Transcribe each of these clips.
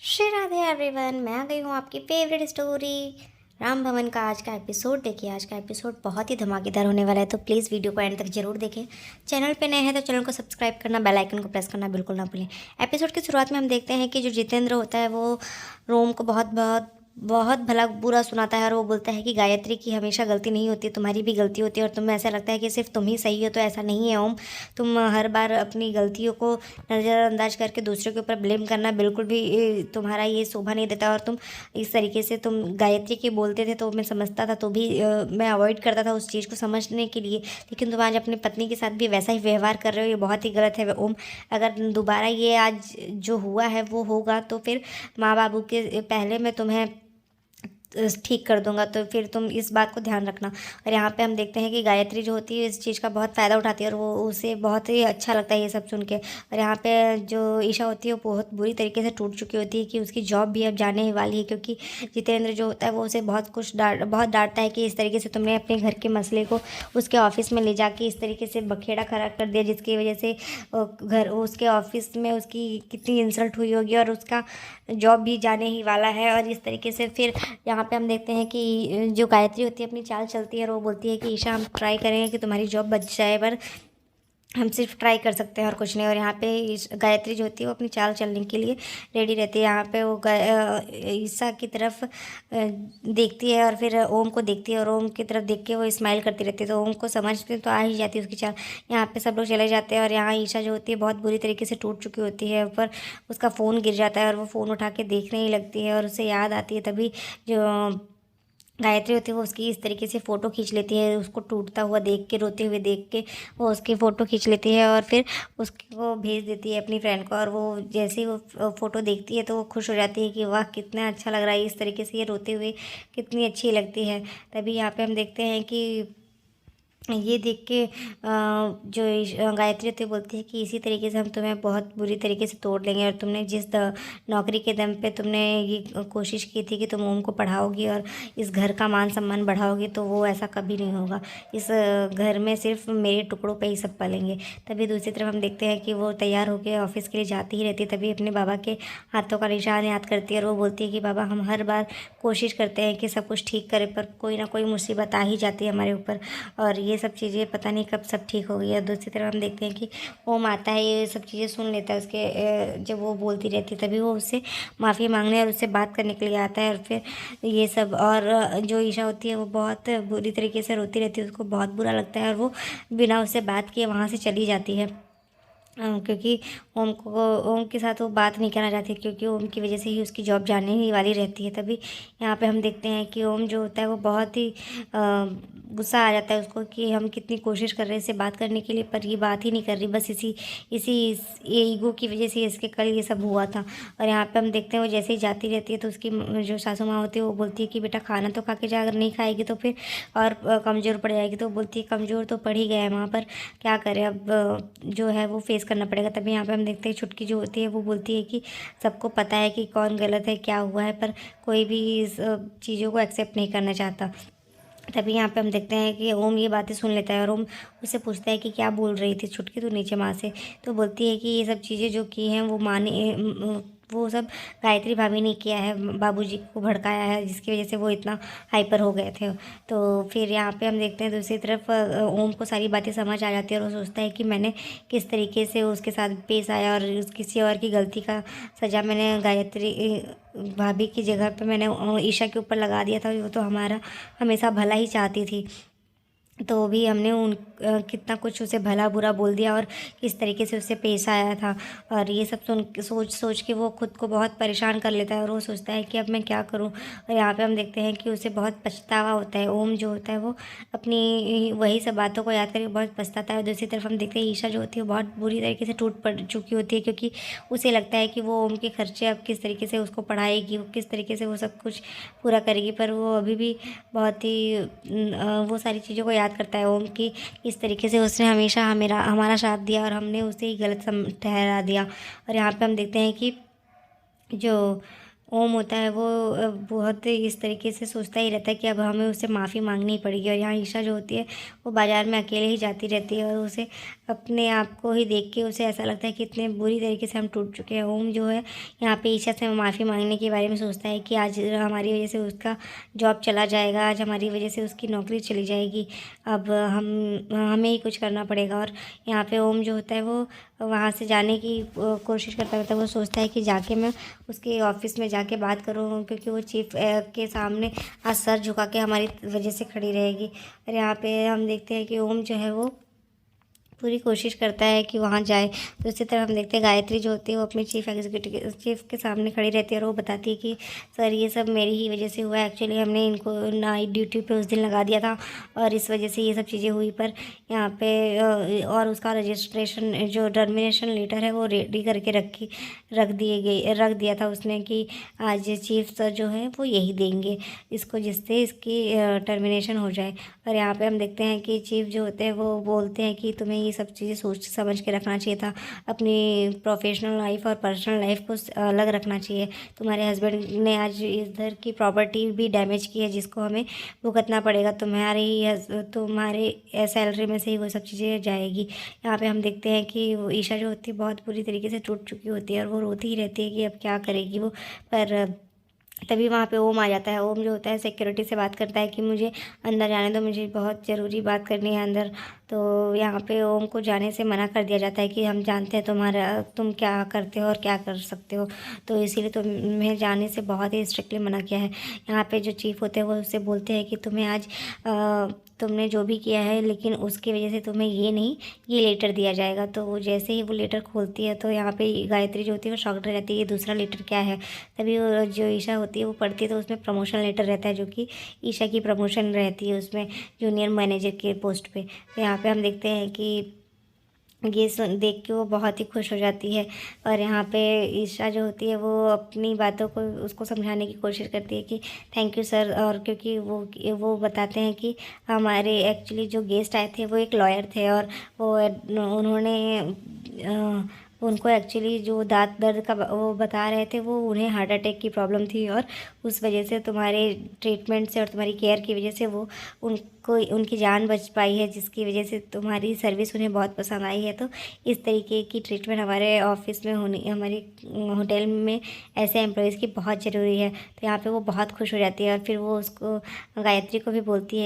Shri Radhe everyone, मैं आ गई हूँ आपकी फेवरेट स्टोरी राम भवन का। आज का एपिसोड देखिए। आज का एपिसोड बहुत ही धमाकेदार होने वाला है, तो प्लीज़ वीडियो को एंड तक जरूर देखें। चैनल पे नए हैं तो चैनल को सब्सक्राइब करना, बेल आइकन को प्रेस करना बिल्कुल ना भूलें। एपिसोड की शुरुआत में हम देखते हैं कि जो जितेंद्र होता है वो रोम को बहुत बहुत बहुत भला बुरा सुनाता है और वो बोलता है कि गायत्री की हमेशा गलती नहीं होती, तुम्हारी भी गलती होती है और तुम्हें ऐसा लगता है कि सिर्फ तुम ही सही हो। तो ऐसा नहीं है ओम, तुम हर बार अपनी गलतियों को नज़रअंदाज करके दूसरों के ऊपर ब्लेम करना बिल्कुल भी तुम्हारा ये शोभा नहीं देता। और तुम इस तरीके से तुम गायत्री के बोलते थे तो मैं समझता था, तो भी मैं अवॉइड करता था उस चीज़ को समझने के लिए। लेकिन तुम आज अपनी पत्नी के साथ भी वैसा ही व्यवहार कर रहे हो, ये बहुत ही गलत है ओम। अगर दोबारा ये आज जो हुआ है वो होगा तो फिर माँ बाबू के पहले मैं तुम्हें ठीक कर दूंगा, तो फिर तुम इस बात को ध्यान रखना। और यहाँ पे हम देखते हैं कि गायत्री जो होती है इस चीज़ का बहुत फ़ायदा उठाती है और वो उसे बहुत ही अच्छा लगता है ये सब सुन के। और यहाँ पे जो ईशा होती है वो बहुत बुरी तरीके से टूट चुकी होती है कि उसकी जॉब भी अब जाने ही वाली है, क्योंकि जितेंद्र जो होता है वो उसे बहुत डांटता है कि इस तरीके से तुमने अपने घर के मसले को उसके ऑफिस में ले जाके इस तरीके से बखेड़ा खड़ा कर दिया, जिसकी वजह से घर उसके ऑफिस में उसकी कितनी इंसल्ट हुई होगी और उसका जॉब भी जाने ही वाला है। और इस तरीके से फिर यहाँ पे हम देखते हैं कि जो गायत्री होती है अपनी चाल चलती है और वो बोलती है कि ईशा हम ट्राई करेंगे कि तुम्हारी जॉब बच जाए, पर हम सिर्फ ट्राई कर सकते हैं और कुछ नहीं। और यहाँ पे गायत्री जो होती है वो अपनी चाल चलने के लिए रेडी रहती है। यहाँ पे वो ईशा की तरफ देखती है और फिर ओम को देखती है और ओम की तरफ देख के वो स्माइल करती रहती है, तो ओम को समझते तो आ ही जाती है उसकी चाल। यहाँ पे सब लोग चले जाते हैं और यहाँ ईशा जो होती है बहुत बुरी तरीके से टूट चुकी होती है, ऊपर उसका फ़ोन गिर जाता है और वो फ़ोन उठा के देखने ही लगती है और उसे याद आती है। तभी जो गायत्री होती है वो उसकी इस तरीके से फ़ोटो खींच लेती है, उसको टूटता हुआ देख के, रोते हुए देख के वो उसकी फ़ोटो खींच लेती है और फिर उसको भेज देती है अपनी फ्रेंड को। और वो जैसे ही वो फ़ोटो देखती है तो वो खुश हो जाती है कि वाह कितना अच्छा लग रहा है, इस तरीके से ये रोते हुए कितनी अच्छी लगती है। तभी यहाँ पे हम देखते हैं कि ये देख के जो गायत्री होती है बोलती है कि इसी तरीके से हम तुम्हें बहुत बुरी तरीके से तोड़ लेंगे। और तुमने जिस नौकरी के दम पे तुमने ये कोशिश की थी कि तुम ओम को पढ़ाओगी और इस घर का मान सम्मान बढ़ाओगी, तो वो ऐसा कभी नहीं होगा। इस घर में सिर्फ मेरे टुकड़ों पे ही सब पलेंगे। तभी दूसरी तरफ हम देखते हैं कि वो तैयार होकर ऑफिस के लिए जाती ही रहती है। तभी अपने बाबा के हाथों का निशान याद करती है और वो बोलती है कि बाबा हम हर बार कोशिश करते हैं कि सब कुछ ठीक करें, पर कोई ना कोई मुसीबत आ ही जाती है हमारे ऊपर और ये सब चीज़ें पता नहीं कब सब ठीक हो गई है। दूसरी तरफ हम देखते हैं कि ओम आता है, ये सब चीज़ें सुन लेता है उसके जब वो बोलती रहती है, तभी वो उससे माफ़ी मांगने और उससे बात करने के लिए आता है। और फिर ये सब और जो ईशा होती है वो बहुत बुरी तरीके से रोती रहती है, उसको बहुत बुरा लगता है और वो बिना उससे बात किए वहाँ से चली जाती है। क्योंकि ओम के साथ वो बात नहीं करना चाहती, क्योंकि ओम की वजह से ही उसकी जॉब जाने ही वाली रहती है। तभी यहाँ पे हम देखते हैं कि ओम जो होता है वो बहुत ही गुस्सा आ जाता है उसको कि हम कितनी कोशिश कर रहे हैं इससे बात करने के लिए, पर ये बात ही नहीं कर रही, बस इसी इसी ये ईगो की वजह से इसके कल ये सब हुआ था। और यहाँ पे हम देखते हैं वो जैसे ही जाती रहती है तो उसकी जो सासू माँ होती है वो बोलती है कि बेटा खाना तो खा के जा, अगर नहीं खाएगी तो फिर और कमज़ोर पड़ जाएगी। तो बोलती है कमज़ोर तो पड़ ही गया है वहाँ पर, क्या करें अब, जो है वो फेस करना पड़ेगा। तभी यहाँ पे हम देखते हैं छुटकी जो होती है वो बोलती है कि सबको पता है कि कौन गलत है क्या हुआ है, पर कोई भी इस चीज़ों को एक्सेप्ट नहीं करना चाहता। तभी यहाँ पे हम देखते हैं कि ओम ये बातें सुन लेता है और ओम उससे पूछता है कि क्या बोल रही थी छुटकी तू नीचे माँ से। तो बोलती है कि ये सब चीज़ें जो की हैं वो वो सब गायत्री भाभी ने किया है, बाबूजी को भड़काया है, जिसकी वजह से वो इतना हाइपर हो गए थे। तो फिर यहाँ पे हम देखते हैं दूसरी तरफ ओम को सारी बातें समझ आ जाती है और वो सोचता है कि मैंने किस तरीके से उसके साथ पेश आया और किसी और की गलती का सज़ा मैंने गायत्री भाभी की जगह पे मैंने ईशा के ऊपर लगा दिया था। वो तो हमारा हमेशा भला ही चाहती थी, तो भी हमने कितना कुछ उसे भला बुरा बोल दिया और किस तरीके से उससे पेश आया था। और ये सब सोच सोच के वो खुद को बहुत परेशान कर लेता है और वो सोचता है कि अब मैं क्या करूं। और यहाँ पे हम देखते हैं कि उसे बहुत पछतावा होता है। ओम जो होता है वो अपनी वही सब बातों को याद करके बहुत पछताता है। दूसरी तरफ हम देखते हैं ईशा जो होती है बहुत बुरी तरीके से टूट पड़ चुकी होती है, क्योंकि उसे लगता है कि वो ओम के खर्चे अब किस तरीके से उसको पढ़ाएगी, वो किस तरीके से वो सब कुछ पूरा करेगी, पर वो अभी भी बहुत ही वो सारी चीज़ों को याद करता है ओम की इस तरीके से उसने हमेशा हमारा साथ दिया और हमने उसे ही गलत ठहरा दिया। और यहाँ पे हम देखते हैं कि जो ओम होता है वो बहुत इस तरीके से सोचता ही रहता है कि अब हमें उससे माफ़ी मांगनी पड़ेगी। और यहाँ ईशा जो होती है वो बाज़ार में अकेले ही जाती रहती है और उसे अपने आप को ही देख के उसे ऐसा लगता है कि इतने बुरी तरीके से हम टूट चुके हैं। ओम जो है यहाँ पे ईशा से माफ़ी मांगने के बारे में सोचता है कि आज हमारी वजह से उसका जॉब चला जाएगा, आज हमारी वजह से उसकी नौकरी चली जाएगी, अब हमें ही कुछ करना पड़ेगा। और यहाँ पे ओम जो होता है वो वहाँ से जाने की कोशिश करता है। वो सोचता है कि जाके मैं उसके ऑफिस में जाके बात करूँ, क्योंकि वो चीफ के सामने आज सर झुका के हमारी वजह से खड़ी रहेगी। और यहाँ पे हम देखते हैं कि ओम जो है वो पूरी कोशिश करता है कि वहाँ जाए। तो इसी तरह हम देखते हैं गायत्री जो होती है वो अपनी चीफ के सामने खड़ी रहती है और वो बताती है कि सर ये सब मेरी ही वजह से हुआ है, एक्चुअली हमने इनको नाइट ड्यूटी पे उस दिन लगा दिया था और इस वजह से ये सब चीज़ें हुई। पर यहाँ पे और उसका रजिस्ट्रेशन जो टर्मिनेशन लेटर है वो रेडी करके रख दिया था उसने कि आज चीफ सर जो है वो यही देंगे इसको, जिससे इसकी टर्मिनेशन हो जाए। और यहाँ पे हम देखते हैं कि चीफ जो होते हैं वो बोलते हैं कि तुम्हें ये सब चीज़ें सोच समझ के रखना चाहिए था, अपनी प्रोफेशनल लाइफ और पर्सनल लाइफ को अलग रखना चाहिए। तुम्हारे हस्बैंड ने आज इधर की प्रॉपर्टी भी डैमेज की है जिसको हमें भुगतना पड़ेगा, तुम्हारे सैलरी में से ही वो सब चीज़ें जाएगी। यहाँ पे हम देखते हैं कि वो ईशा जो होती है बहुत बुरी तरीके से टूट चुकी होती है और वो रोती ही रहती है कि अब क्या करेगी वो। पर तभी वहाँ पे ओम आ जाता है। ओम जो होता है सिक्योरिटी से बात करता है कि मुझे अंदर जाने दो, मुझे बहुत ज़रूरी बात करनी है अंदर। तो यहाँ पे ओम को जाने से मना कर दिया जाता है कि हम जानते हैं तुम क्या करते हो और क्या कर सकते हो, तो इसीलिए तुम्हें जाने से बहुत ही स्ट्रिक्टली मना किया है। यहाँ पे जो चीफ होते हैं वो उससे बोलते हैं कि तुम्हें आज तुमने जो भी किया है लेकिन उसकी वजह से तुम्हें ये लेटर दिया जाएगा। तो वो जैसे ही वो लेटर खोलती है तो यहाँ पे गायत्री जो होती है वो शॉक्ड रह जाती है, ये दूसरा लेटर क्या है। तभी वो जो ईशा होती है वो पढ़ती है तो उसमें प्रमोशन लेटर रहता है, जो कि ईशा की प्रमोशन रहती है उसमें जूनियर मैनेजर के पोस्ट पे। तो यहाँ पे हम देखते हैं कि ये सुन देख के वो बहुत ही खुश हो जाती है। और यहाँ पे ईशा जो होती है वो अपनी बातों को उसको समझाने की कोशिश करती है कि थैंक यू सर। और क्योंकि वो बताते हैं कि हमारे एक्चुअली जो गेस्ट आए थे वो एक लॉयर थे और वो उन्होंने उनको एक्चुअली जो दांत दर्द का वो बता रहे थे वो उन्हें हार्ट अटैक की प्रॉब्लम थी और उस वजह से तुम्हारे ट्रीटमेंट से और तुम्हारी केयर की वजह से वो उनको उनकी जान बच पाई है, जिसकी वजह से तुम्हारी सर्विस उन्हें बहुत पसंद आई है। तो इस तरीके की ट्रीटमेंट हमारे ऑफिस में होनी, हमारे होटल में ऐसे एम्प्लॉयज़ की बहुत ज़रूरी है। तो यहाँ पे वो बहुत खुश हो जाती है और फिर वो उसको गायत्री को भी बोलते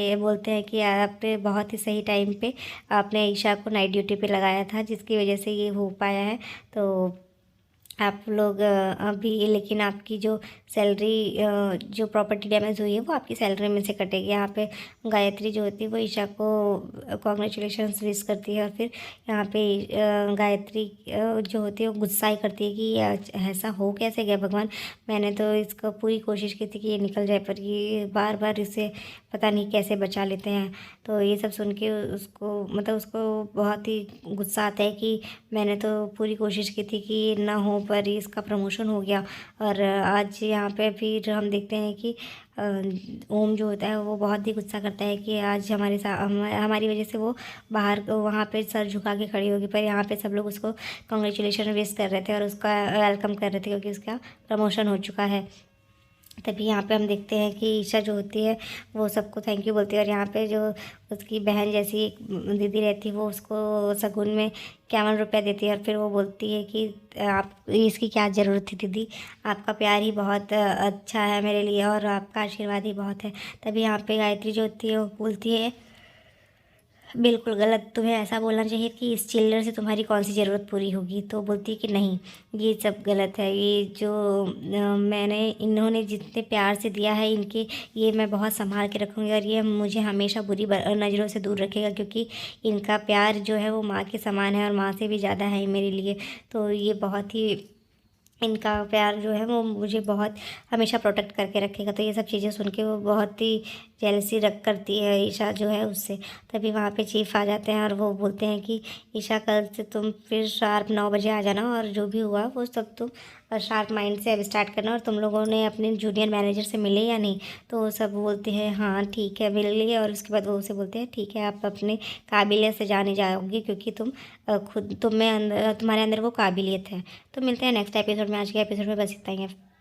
हैं कि आपने बहुत ही सही टाइम पे आपने ईशा को नाइट ड्यूटी पे लगाया था जिसकी वजह से ये हो पाया है। तो आप लोग अभी लेकिन आपकी जो सैलरी जो प्रॉपर्टी डैमेज हुई है वो आपकी सैलरी में से कटेगी। यहाँ पे गायत्री जो होती है वो ईशा को कॉन्ग्रेचुलेशंस विश करती है और फिर यहाँ पे गायत्री जो होती है वो गुस्सा ही करती है कि ये ऐसा हो कैसे गया भगवान, मैंने तो इसको पूरी कोशिश की थी कि ये निकल जाए पर ये बार बार इसे पता नहीं कैसे बचा लेते हैं। तो ये सब सुन के उसको बहुत ही गुस्सा आता है कि मैंने तो पूरी कोशिश की थी कि ये ना हो पर इसका प्रमोशन हो गया। और आज यहाँ पे फिर हम देखते हैं कि ओम जो होता है वो बहुत ही गुस्सा करता है कि आज हमारी वजह से वो बाहर वहाँ पे सर झुका के खड़ी होगी। पर यहाँ पे सब लोग उसको कॉन्ग्रेचुलेशन विश कर रहे थे और उसका वेलकम कर रहे थे क्योंकि उसका प्रमोशन हो चुका है। तभी यहाँ पे हम देखते हैं कि ईशा जो होती है वो सबको थैंक यू बोलती है और यहाँ पे जो उसकी बहन जैसी एक दीदी रहती है वो उसको शगुन में 51 रुपया देती है और फिर वो बोलती है कि आप इसकी क्या ज़रूरत थी दीदी, आपका प्यार ही बहुत अच्छा है मेरे लिए और आपका आशीर्वाद ही बहुत है। तभी यहाँ पे गायत्री जो होती है वो बोलती है बिल्कुल गलत, तुम्हें ऐसा बोलना चाहिए कि इस चिल्लर से तुम्हारी कौन सी ज़रूरत पूरी होगी। तो बोलती है कि नहीं ये सब गलत है, ये जो मैंने इन्होंने जितने प्यार से दिया है इनके ये मैं बहुत संभाल के रखूँगी और ये मुझे हमेशा बुरी नज़रों से दूर रखेगा क्योंकि इनका प्यार जो है वो माँ के समान है और माँ से भी ज़्यादा है मेरे लिए। तो ये बहुत ही इनका प्यार जो है वो मुझे बहुत हमेशा प्रोटेक्ट करके रखेगा। तो ये सब चीज़ें सुन के वो बहुत ही जेलसी रख करती है ईशा जो है उससे। तभी वहाँ पे चीफ आ जाते हैं और वो बोलते हैं कि ईशा कल से तुम फिर शार्प 9 बजे आ जाना और जो भी हुआ वो सब तुम शार्प माइंड से अब स्टार्ट करना। और तुम लोगों ने अपने जूनियर मैनेजर से मिले या नहीं। तो वो सब बोलते हैं हाँ ठीक है मिल लिए और उसके बाद वो उसे बोलते हैं ठीक है आप अपने काबिलियत से जाने जाओगे क्योंकि तुम खुद तुम्हारे अंदर वो काबिलियत है। तो मिलते हैं नेक्स्ट एपिसोड में। आज के एपिसोड में बस इतना ही है।